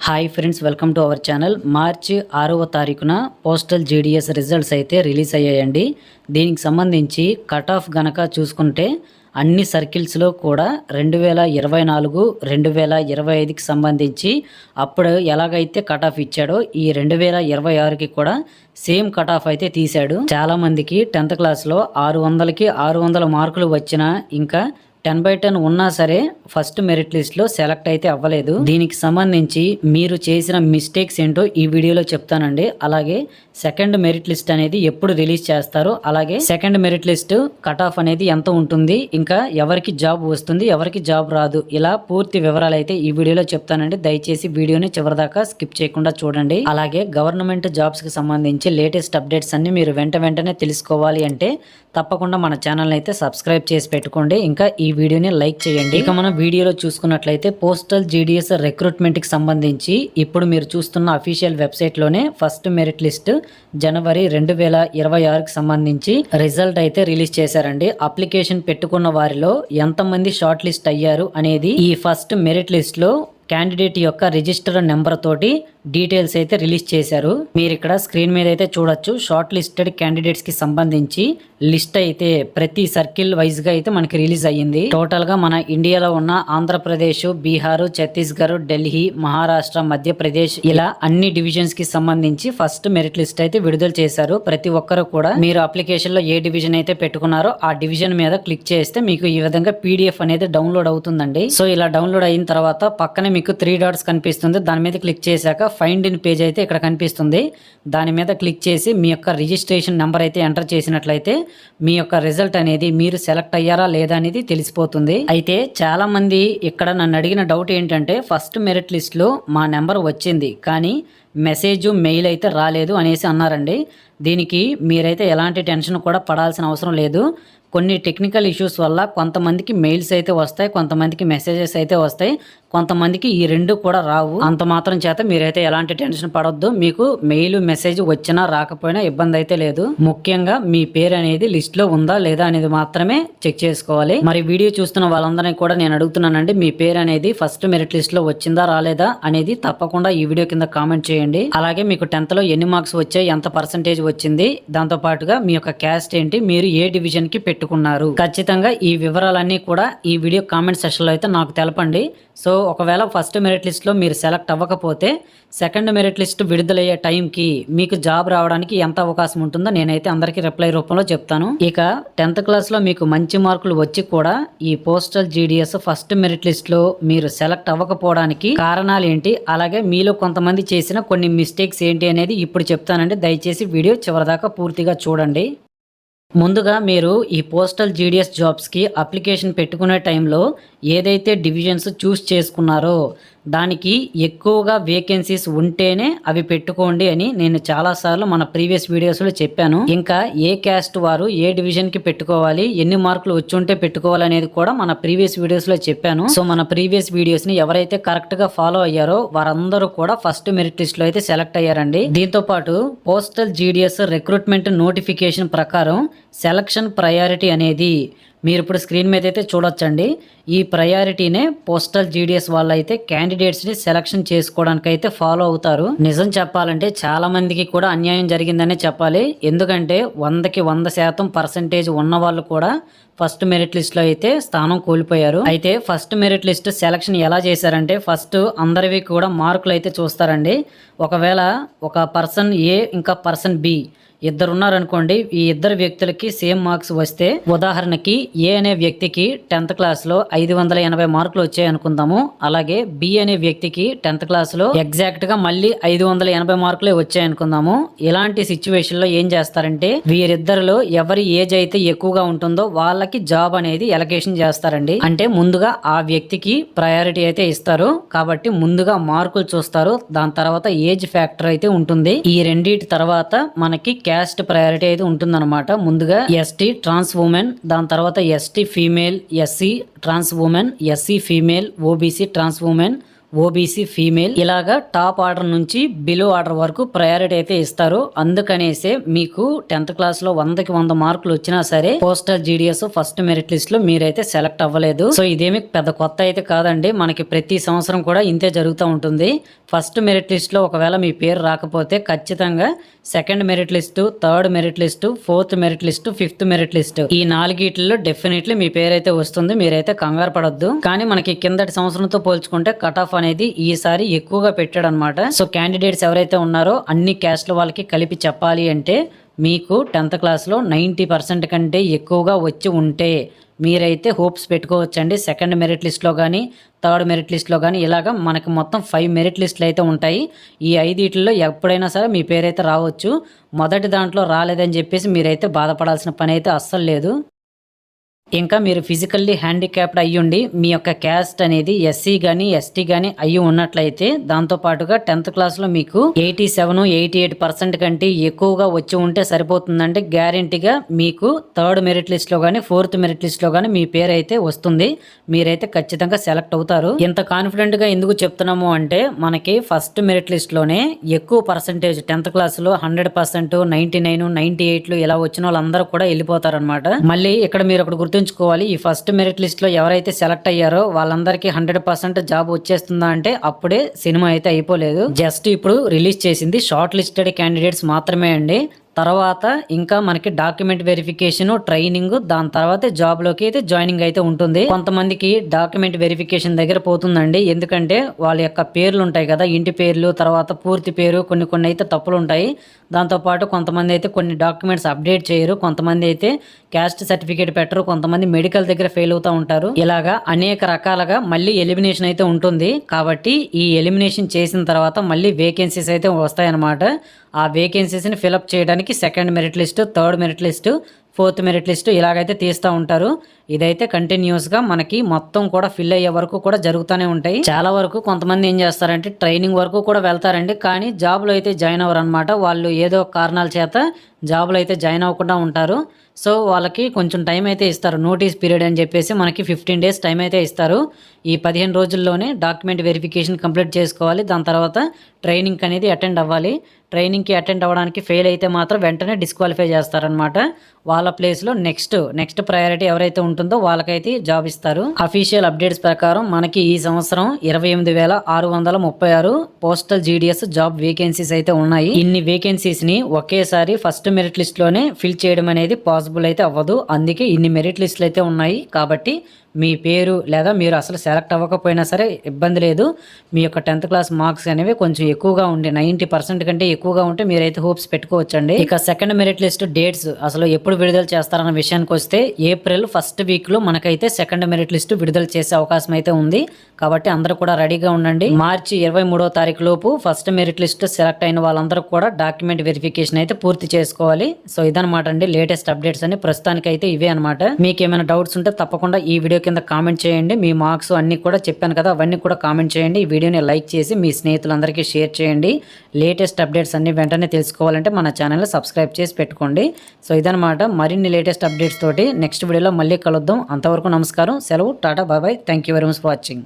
Hi friends, welcome to our channel. March 6వ తారీఖున postal GDS results అయితే release అయ్యాయండి. దీనికి సంబంధించి కట్ ఆఫ్ గనక చూసుకుంటే అన్ని సర్కిల్స్లో కూడా 2024, 2025కి సంబంధించి అప్పుడు ఎలాగైతే కట్ ఆఫ్ ఇచ్చాడో ఈ 2026కి కూడా సేమ్ కట్ ఆఫ్ అయితే తీశాడు. చాలామందికి 10th క్లాస్లో 600కి 600 మార్కులు వచ్చినా ఇంకా 10/10 ఉన్నా సరే ఫస్ట్ మెరిట్ లిస్ట్లో సెలెక్ట్ అయితే అవ్వలేదు. దీనికి సంబంధించి మీరు చేసిన మిస్టేక్స్ ఏంటో ఈ వీడియోలో చెప్తానండి. అలాగే సెకండ్ మెరిట్ లిస్ట్ అనేది ఎప్పుడు రిలీజ్ చేస్తారు, అలాగే second merit list cut off అనేది ఎంత ఉంటుంది, ఇంకా ఎవరికి జాబ్ వస్తుంది ఎవరికి జాబ్ రాదు, ఇలా పూర్తి వివరాలు అయితే ఈ వీడియోలో చెప్తానండి. దయచేసి వీడియోని చివరిదాకా స్కిప్ చేయకుండా చూడండి. అలాగే గవర్నమెంట్ జాబ్స్ కి సంబంధించి లేటెస్ట్ అప్డేట్స్ అన్ని మీరు వెంటనే తెలుసుకోవాలి అంటే తప్పకుండా మన ఛానల్ అయితే సబ్స్క్రైబ్ చేసి పెట్టుకోండి. ఇంకా ఈ వీడియోని లైక్ చేయండి. ఇక మనం వీడియోలో చూసుకున్నట్లయితే పోస్టల్ జీడీఎస్ రిక్రూట్మెంట్ కి సంబంధించి ఇప్పుడు మీరు చూస్తున్న అఫీషియల్ వెబ్సైట్ లోనే ఫస్ట్ మెరిట్ లిస్ట్ జనవరి 2026కి సంబంధించి రిజల్ట్ అయితే రిలీజ్ చేశారండి. అప్లికేషన్ పెట్టుకున్న వారిలో ఎంతమంది షార్ట్ లిస్ట్ అయ్యారు అనేది ఈ ఫస్ట్ మెరిట్ లిస్ట్ లో క్యాండిడేట్ యొక్క రిజిస్టర్ నెంబర్ తోటి డీటెయిల్స్ అయితే రిలీజ్ చేశారు. మీరు ఇక్కడ స్క్రీన్ మీద అయితే చూడొచ్చు. షార్ట్ లిస్టెడ్ క్యాండిడేట్స్ కి సంబంధించి లిస్ట్ అయితే ప్రతి సర్కిల్ వైజ్ గా అయితే మనకి రిలీజ్ అయ్యింది. టోటల్ గా మన ఇండియాలో ఉన్న ఆంధ్రప్రదేశ్, బీహార్, ఛత్తీస్గఢ్, ఢిల్లీ, మహారాష్ట్ర, మధ్యప్రదేశ్ ఇలా అన్ని డివిజన్స్ కి సంబంధించి ఫస్ట్ మెరిట్ లిస్ట్ అయితే విడుదల చేశారు. ప్రతి ఒక్కరు కూడా మీరు అప్లికేషన్ లో ఏ డివిజన్ అయితే పెట్టుకున్నారో ఆ డివిజన్ మీద క్లిక్ చేస్తే మీకు ఈ విధంగా PDF అనేది డౌన్లోడ్ అవుతుందండి. సో ఇలా డౌన్లోడ్ అయిన తర్వాత పక్కనే మీకు 3 డాట్స్ కనిపిస్తుంది. దాని మీద క్లిక్ చేశాక ఫైండ్ ఇన్ పేజ్ అయితే ఇక్కడ కనిపిస్తుంది. దాని మీద క్లిక్ చేసి మీ యొక్క రిజిస్ట్రేషన్ నెంబర్ అయితే ఎంటర్ చేసినట్లయితే మీ యొక్క రిజల్ట్ అనేది మీరు సెలెక్ట్ అయ్యారా లేదా అనేది తెలిసిపోతుంది. అయితే చాలా మంది ఇక్కడ నన్ను అడిగిన డౌట్ ఏంటంటే ఫస్ట్ మెరిట్ లిస్ట్ లో మా నెంబర్ వచ్చింది కానీ మెసేజ్ మెయిల్ అయితే రాలేదు అనేసి అన్నారండి. దీనికి మీరైతే ఎలాంటి టెన్షన్ కూడా పడాల్సిన అవసరం లేదు. కొన్ని టెక్నికల్ ఇష్యూస్ వల్ల కొంతమందికి మెయిల్స్ అయితే వస్తాయి, కొంతమందికి మెసేజెస్ అయితే వస్తాయి, కొంతమందికి ఈ రెండు కూడా రావు. అంత మాత్రం చేత మీరైతే ఎలాంటి టెన్షన్ పడొద్దు. మీకు మెయిల్ మెసేజ్ వచ్చినా రాకపోయినా ఇబ్బంది అయితే లేదు. ముఖ్యంగా మీ పేరు అనేది లిస్ట్ లో ఉందా లేదా అనేది మాత్రమే చెక్ చేసుకోవాలి. మరి వీడియో చూస్తున్న వాళ్ళందరినీ కూడా నేను అడుగుతున్నానండి, మీ పేరు అనేది ఫస్ట్ మెరిట్ లిస్ట్ లో వచ్చిందా రాలేదా అనేది తప్పకుండా ఈ వీడియో కింద కామెంట్ చేయండి. అలాగే మీకు 10th లో ఎన్ని మార్క్స్ వచ్చాయి, ఎంత పర్సెంటేజ్ వచ్చింది, దాంతో పాటుగా మీ యొక్క క్యాస్ట్ ఏంటి, మీరు ఏ డివిజన్ కి పెట్టుకున్నారు, ఖచ్చితంగా ఈ వివరాలన్నీ కూడా ఈ వీడియో కామెంట్ సెక్షన్ లో అయితే నాకు తెలపండి. సో ఒకవేళ ఫస్ట్ మెరిట్ లిస్ట్ లో మీరు సెలెక్ట్ అవ్వకపోతే సెకండ్ మెరిట్ లిస్ట్ విడుదలయ్యే టైంకి మీకు జాబ్ రావడానికి ఎంత అవకాశం ఉంటుందో నేనైతే అందరికీ రిప్లై రూపంలో చెప్తాను. ఇక 10th క్లాస్ లో మీకు మంచి మార్కులు వచ్చి కూడా ఈ postal GDS first merit list లో మీరు సెలెక్ట్ అవ్వకపోవడానికి కారణాలు ఏంటి, అలాగే మీలో కొంతమంది చేసిన కొన్ని మిస్టేక్స్ ఏంటి అనేది ఇప్పుడు చెప్తానండి. దయచేసి వీడియో చివరిదాకా పూర్తిగా చూడండి. ముందుగా మీరు ఈ పోస్టల్ జీడీఎస్ జాబ్స్కి అప్లికేషన్ పెట్టుకునే టైంలో ఏదైతే డివిజన్స్ చూస్ చేసుకున్నారో దానికి ఎక్కువగా వేకెన్సీస్ ఉంటేనే అవి పెట్టుకోండి అని నేను చాలాసార్లు మన ప్రీవియస్ వీడియోస్లో చెప్పాను. ఇంకా ఏ క్యాస్ట్ వారు ఏ డివిజన్కి పెట్టుకోవాలి, ఎన్ని మార్కులు వచ్చి ఉంటే పెట్టుకోవాలి అనేది కూడా మన ప్రీవియస్ వీడియోస్లో చెప్పాను. సో మన ప్రీవియస్ వీడియోస్ని ఎవరైతే కరెక్ట్గా ఫాలో అయ్యారో వారందరూ కూడా ఫస్ట్ మెరిట్ లిస్ట్లో అయితే సెలెక్ట్ అయ్యారండి. దీంతో పాటు పోస్టల్ జీడీఎస్ రిక్రూట్మెంట్ నోటిఫికేషన్ ప్రకారం సెలక్షన్ ప్రయారిటీ అనేది మీరు ఇప్పుడు స్క్రీన్ మీద అయితే చూడొచ్చండి. ఈ ప్రయారిటీనే పోస్టల్ జీడీఎస్ వాళ్ళు అయితే క్యాండిడేట్స్ని సెలక్షన్ చేసుకోవడానికి అయితే ఫాలో అవుతారు. నిజం చెప్పాలంటే చాలా మందికి కూడా అన్యాయం జరిగిందనే చెప్పాలి. ఎందుకంటే 100కి 100% పర్సెంటేజ్ ఉన్న వాళ్ళు కూడా ఫస్ట్ మెరిట్ లిస్ట్ లో అయితే స్థానం కోల్పోయారు. అయితే ఫస్ట్ మెరిట్ లిస్ట్ సెలక్షన్ ఎలా చేశారంటే ఫస్ట్ అందరివి కూడా మార్కులు అయితే చూస్తారండి. ఒకవేళ ఒక పర్సన్ ఏ ఇంకా పర్సన్ బి ఇద్దరు ఉన్నారనుకోండి, ఈ ఇద్దరు వ్యక్తులకి సేమ్ మార్క్స్ వస్తే, ఉదాహరణకి ఏ అనే వ్యక్తికి 10th క్లాస్లో 580 మార్కులు వచ్చాయి అనుకుందాము. అలాగే బి అనే వ్యక్తికి 10th క్లాస్లో ఎగ్జాక్ట్ గా మళ్ళీ 580 మార్కులే వచ్చాయి అనుకుందాము. ఇలాంటి సిచ్యువేషన్ లో ఏం చేస్తారంటే వీరిద్దరిలో ఎవరి ఏజ్ అయితే ఎక్కువగా ఉంటుందో వాళ్ళకి జాబ్ అనేది ఎలకేషన్ చేస్తారండి. అంటే ముందుగా ఆ వ్యక్తికి ప్రయారిటీ అయితే ఇస్తారు. కాబట్టి ముందుగా మార్కులు చూస్తారు, దాని తర్వాత ఏజ్ ఫ్యాక్టర్ అయితే ఉంటుంది. ఈ రెండింటి తర్వాత మనకి క్యాస్ట్ ప్రయారిటీ అయితే ఉంటుందన్నమాట. ముందుగా ఎస్టీ ట్రాన్స్ ఉమెన్, దాని తర్వాత ST female, SC trans women, SC female, OBC trans women, OBC female ఇలాగా టాప్ ఆర్డర్ నుంచి బిలో ఆర్డర్ వరకు ప్రయారిటీ అయితే ఇస్తారు. అందుకనేసే మీకు 10th క్లాస్లో 100కి 100 మార్కులు వచ్చినా సరే postal GDS first merit list లో మీరైతే సెలెక్ట్ అవ్వలేదు. సో ఇదేమి పెద్ద కొత్త అయితే కాదండి, మనకి ప్రతి సంవత్సరం కూడా ఇంతే జరుగుతూ ఉంటుంది. ఫస్ట్ మెరిట్ లిస్ట్ లో ఒకవేళ మీ పేరు రాకపోతే ఖచ్చితంగా second merit list, third merit list, fourth merit list, fifth merit list ఈ 4 డెఫినెట్లీ మీ పేరు అయితే వస్తుంది. మీరైతే కంగారు పడొద్దు. కానీ మనకి కిందటి సంవత్సరంతో పోల్చుకుంటే కట్ ఆఫ్ అనేది ఈసారి ఎక్కువగా పెట్టాడు అనమాట. సో క్యాండిడేట్స్ ఎవరైతే ఉన్నారో అన్ని క్యాస్ట్ల వాళ్ళకి కలిపి చెప్పాలి అంటే మీకు 10th క్లాస్లో 90% కంటే ఎక్కువగా వచ్చి ఉంటే మీరైతే హోప్స్ పెట్టుకోవచ్చండి. సెకండ్ మెరిట్ లిస్ట్లో కానీ థర్డ్ మెరిట్ లిస్ట్లో కానీ ఇలాగా మనకి మొత్తం 5 మెరిట్ లిస్టులు అయితే ఉంటాయి. ఈ 5 ఎప్పుడైనా సరే మీ పేరైతే రావచ్చు. మొదటి దాంట్లో రాలేదని చెప్పేసి మీరైతే బాధపడాల్సిన పని అయితే అస్సలు లేదు. ఇంకా మీరు ఫిజికల్లీ హ్యాండిక్యాప్డ్ అయ్యుండి మీ యొక్క క్యాస్ట్ అనేది ఎస్సీ కానీ ఎస్టీ కానీ అయ్యి ఉన్నట్లయితే దాంతోపాటుగా 10th క్లాస్లో మీకు 87-88% కంటే ఎక్కువగా వచ్చి ఉంటే సరిపోతుందంటే గ్యారెంటీగా మీకు థర్డ్ మెరిట్ లిస్ట్లో కానీ ఫోర్త్ మెరిట్ లిస్ట్లో కానీ మీ పేరు అయితే వస్తుంది. మీరైతే ఖచ్చితంగా సెలెక్ట్ అవుతారు. ఇంత కాన్ఫిడెంట్గా ఎందుకు చెప్తున్నాము అంటే మనకి ఫస్ట్ మెరిట్ లిస్ట్లోనే ఎక్కువ పర్సంటేజ్ 10th క్లాస్లో 100%, 99, 98 ఇలా వచ్చిన వాళ్ళందరూ కూడా వెళ్ళిపోతారు అనమాట. మళ్ళీ ఇక్కడ మీరు ఒకటి గుర్తుంచుకోవాలి, ఈ ఫస్ట్ మెరిట్ లిస్ట్ లో ఎవరైతే సెలెక్ట్ అయ్యారో వాళ్ళందరికీ 100% జాబ్ వచ్చేస్తుందా అంటే అప్పుడే సినిమా అయితే అయిపోలేదు. జస్ట్ ఇప్పుడు రిలీజ్ చేసింది షార్ట్ లిస్టెడ్ క్యాండిడేట్స్ మాత్రమే అండి. తర్వాత ఇంకా మనకి డాక్యుమెంట్ వెరిఫికేషన్, ట్రైనింగ్, దాని తర్వాత జాబ్ లోకి అయితే జాయినింగ్ అయితే ఉంటుంది. కొంతమందికి డాక్యుమెంట్ వెరిఫికేషన్ దగ్గర పోతుందండి. ఎందుకంటే వాళ్ళ యొక్క పేర్లు ఉంటాయి కదా, ఇంటి పేర్లు, తర్వాత పూర్తి పేరు, కొన్ని అయితే తప్పులు ఉంటాయి. దాంతోపాటు కొంతమంది అయితే కొన్ని డాక్యుమెంట్స్ అప్డేట్ చేయరు, కొంతమంది అయితే క్యాస్ట్ సర్టిఫికేట్ పెట్టరు, కొంతమంది మెడికల్ దగ్గర ఫెయిల్ అవుతూ ఉంటారు. ఇలాగా అనేక రకాలుగా మళ్ళీ ఎలిమినేషన్ అయితే ఉంటుంది. కాబట్టి ఈ ఎలిమినేషన్ చేసిన తర్వాత మళ్ళీ వేకెన్సీస్ అయితే వస్తాయన్నమాట. ఆ వేకెన్సీస్ని ఫిలప్ చేయడానికి second merit list, third merit list, fourth merit list ఇలాగైతే తీస్తూ ఉంటారు. ఇదైతే కంటిన్యూస్గా మనకి మొత్తం కూడా ఫిల్ అయ్యే వరకు కూడా జరుగుతూనే ఉంటాయి. చాలా వరకు కొంతమంది ఏం చేస్తారంటే ట్రైనింగ్ వరకు కూడా వెళ్తారండి, కానీ జాబ్లో అయితే జాయిన్ అవ్వరు అనమాట. వాళ్ళు ఏదో కారణాల చేత జాబ్లో అయితే జాయిన్ అవ్వకుండా ఉంటారు. సో వాళ్ళకి కొంచెం టైం అయితే ఇస్తారు, నోటీస్ పీరియడ్ అని చెప్పేసి మనకి 15 days టైం అయితే ఇస్తారు. ఈ 15 రోజుల్లోనే డాక్యుమెంట్ వెరిఫికేషన్ కంప్లీట్ చేసుకోవాలి. దాని తర్వాత ట్రైనింగ్ అనేది అటెండ్ అవ్వాలి. ట్రైనింగ్కి అటెండ్ అవ్వడానికి ఫెయిల్ అయితే మాత్రం వెంటనే డిస్క్వాలిఫై చేస్తారనమాట. వాళ్ళ ప్లేస్లో నెక్స్ట్ ప్రయారిటీ ఎవరైతే ఉంటుందో వాళ్ళకైతే జాబ్ ఇస్తారు. అఫీషియల్ అప్డేట్స్ ప్రకారం మనకి ఈ సంవత్సరం 28,636 పోస్టల్ జీడిఎస్ జాబ్ వేకెన్సీస్ అయితే ఉన్నాయి. ఇన్ని వేకెన్సీస్ ని ఒకేసారి ఫస్ట్ మెరిట్ లిస్ట్ లోనే ఫిల్ చేయడం అనేది పాసిబుల్ అయితే అవ్వదు. అందుకే ఇన్ని మెరిట్ లిస్టులు అయితే ఉన్నాయి. కాబట్టి మీ పేరు లేదా మీరు అసలు సెలెక్ట్ అవ్వకపోయినా సరే ఇబ్బంది లేదు. మీ యొక్క 10th క్లాస్ మార్క్స్ అనేవి కొంచెం ఎక్కువగా ఉండే 90% కంటే ఎక్కువగా ఉంటే మీరైతే హోప్స్ పెట్టుకోవచ్చండి. ఇక సెకండ్ మెరిట్ లిస్ట్ డేట్స్ అసలు ఎప్పుడు విడుదల చేస్తారన్న విషయానికి వస్తే ఏప్రిల్ ఫస్ట్ వీక్లో మనకైతే సెకండ్ మెరిట్ లిస్ట్ విడుదల చేసే అవకాశం అయితే ఉంది. కాబట్టి అందరూ కూడా రెడీగా ఉండండి. మార్చి 23వ తారీఖు లోపు ఫస్ట్ మెరిట్ లిస్ట్ సెలెక్ట్ అయిన వాళ్ళందరూ కూడా డాక్యుమెంట్ వెరిఫికేషన్ అయితే పూర్తి చేసుకోవాలి. సో ఇదనమాట అండి లేటెస్ట్ అప్డేట్స్ అని ప్రస్తుతానికి అయితే ఇవే అనమాట. మీకు ఏమైనా డౌట్స్ ఉంటే తప్పకుండా ఈ వీడియో కింద కామెంట్ చేయండి. మీ మార్క్స్ అన్ని కూడా చెప్పాను కదా, అవన్నీ కూడా కామెంట్ చేయండి. ఈ వీడియోని లైక్ చేసి మీ స్నేహితులందరికీ షేర్ చేయండి. లేటెస్ట్ అప్డేట్స్ అన్ని వెంటనే తెలుసుకోవాలంటే మన ఛానల్ని సబ్స్క్రైబ్ చేసి పెట్టుకోండి. సో ఇదనమాట, మరిన్ని లేటెస్ట్ అప్డేట్స్ తోటి నెక్స్ట్ వీడియోలో మళ్ళీ కలుద్దాం. అంతవరకు నమస్కారం, సెలవు, tata, bye. Thank you very much for watching.